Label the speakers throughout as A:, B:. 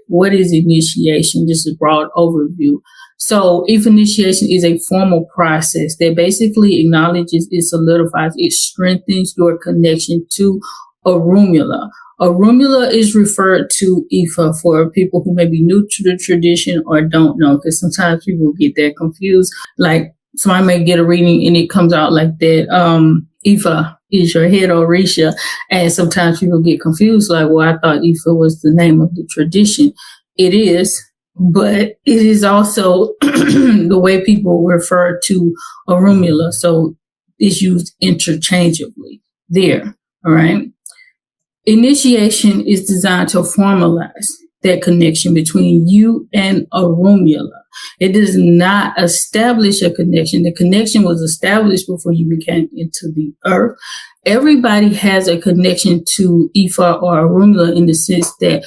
A: what is initiation? Just a broad overview. So if initiation is a formal process that basically acknowledges, it solidifies, it strengthens your connection to Orunmila. Orunmila is referred to Ifá for people who may be new to the tradition or don't know, because sometimes people get that confused. Like somebody may get a reading and it comes out like that, Ifá is your head Orisha. And sometimes people get confused, like, well, I thought Ifá was the name of the tradition. It is, but it is also the way people refer to Orunmila. So it's used interchangeably there. All right. Initiation is designed to formalize that connection between you and Orunmila. It does not establish a connection. The connection was established before you became into the earth. Everybody has a connection to Ifá or Orunmila in the sense that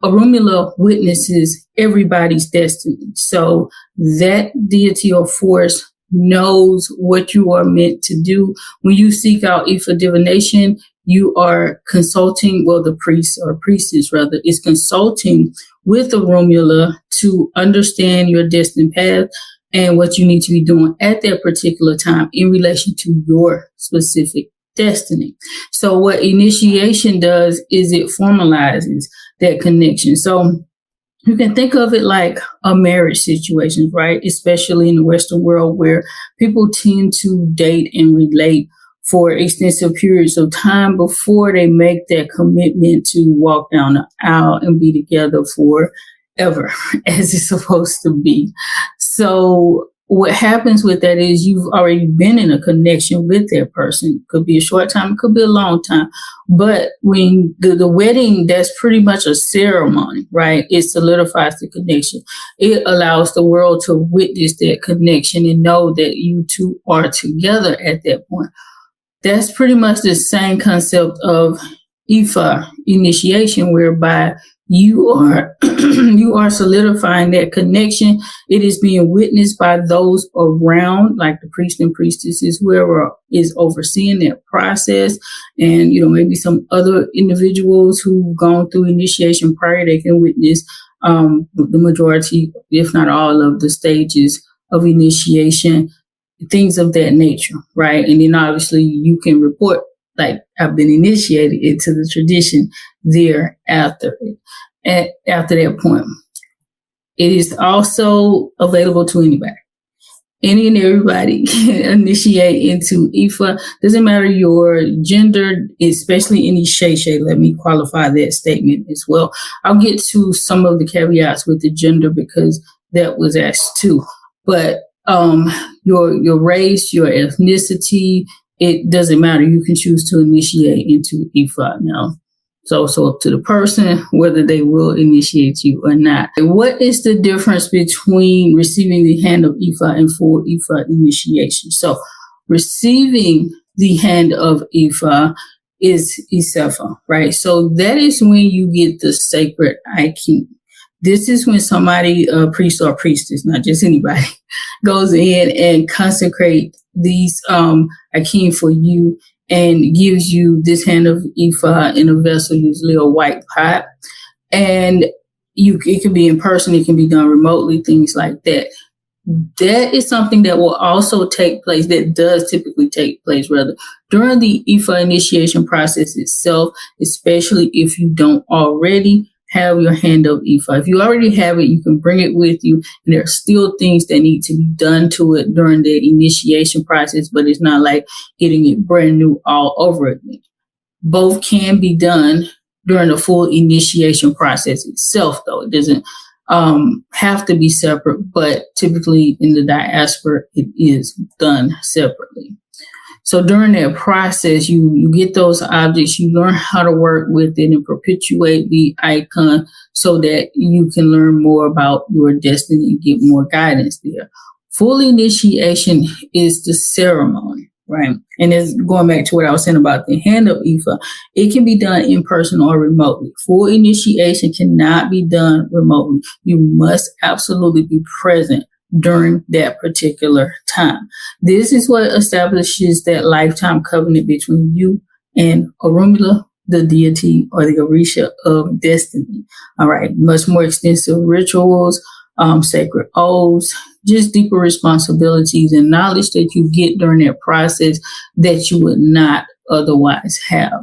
A: Orunmila witnesses everybody's destiny. So that deity or force knows what you are meant to do. When you seek out Ifá divination, you are consulting, well, the priest or priestess rather is consulting with Orunmila to understand your destined path and what you need to be doing at that particular time in relation to your specific destiny. So what initiation does is it formalizes that connection. So you can think of it like a marriage situation, right? Especially in the Western world where people tend to date and relate for extensive periods of time before they make that commitment to walk down the aisle and be together forever, as it's supposed to be. So what happens with that is you've already been in a connection with that person. It could be a short time, it could be a long time. But when the wedding, that's pretty much a ceremony, right? It solidifies the connection. It allows the world to witness that connection and know that you two are together at that point. That's pretty much the same concept of Ifá initiation, whereby you are you are solidifying that connection. It is being witnessed by those around, like the priest and priestesses, whoever is overseeing that process, and maybe some other individuals who've gone through initiation prior. They can witness the majority, if not all, of the stages of initiation. Things of that nature, right? And then obviously you can report, like, I've been initiated into the tradition thereafter. After that point, it is also available to anybody. Any and everybody can initiate into Ifá. Doesn't matter your gender, especially any Shay. Let me qualify that statement as well. I'll get to some of the caveats with the gender because that was asked too. But your race, your ethnicity, it doesn't matter. You can choose to initiate into Ifá now. It's also up to the person whether they will initiate you or not. And what is the difference between receiving the Hand of Ifá and full Ifá initiation? So receiving the Hand of Ifá is Isefa, right? So that is when you get the sacred Aikin. This is when somebody, a priest or priestess, not just anybody, goes in and consecrate these Akin for you and gives you this Hand of Ifá in a vessel, usually a white pot. And it can be in person, it can be done remotely, things like that. That is something that will also take place, that does typically take place rather, during the Ifá initiation process itself, especially if you don't already have your Hand of Ifá. If you already have it, you can bring it with you. And there are still things that need to be done to it during the initiation process, but it's not like getting it brand new all over again. Both can be done during the full initiation process itself, though. It doesn't have to be separate, but typically in the diaspora, it is done separately. So during that process, you get those objects, you learn how to work with it and perpetuate the icon so that you can learn more about your destiny and get more guidance there. Full initiation is the ceremony, right? And it's going back to what I was saying about the Hand of Ifá. It can be done in person or remotely. Full initiation cannot be done remotely. You must absolutely be present during that particular time. This is what establishes that lifetime covenant between you and Orunmila, the deity or the Orisha of destiny. All right, much more extensive rituals, sacred oaths, just deeper responsibilities and knowledge that you get during that process that you would not otherwise have.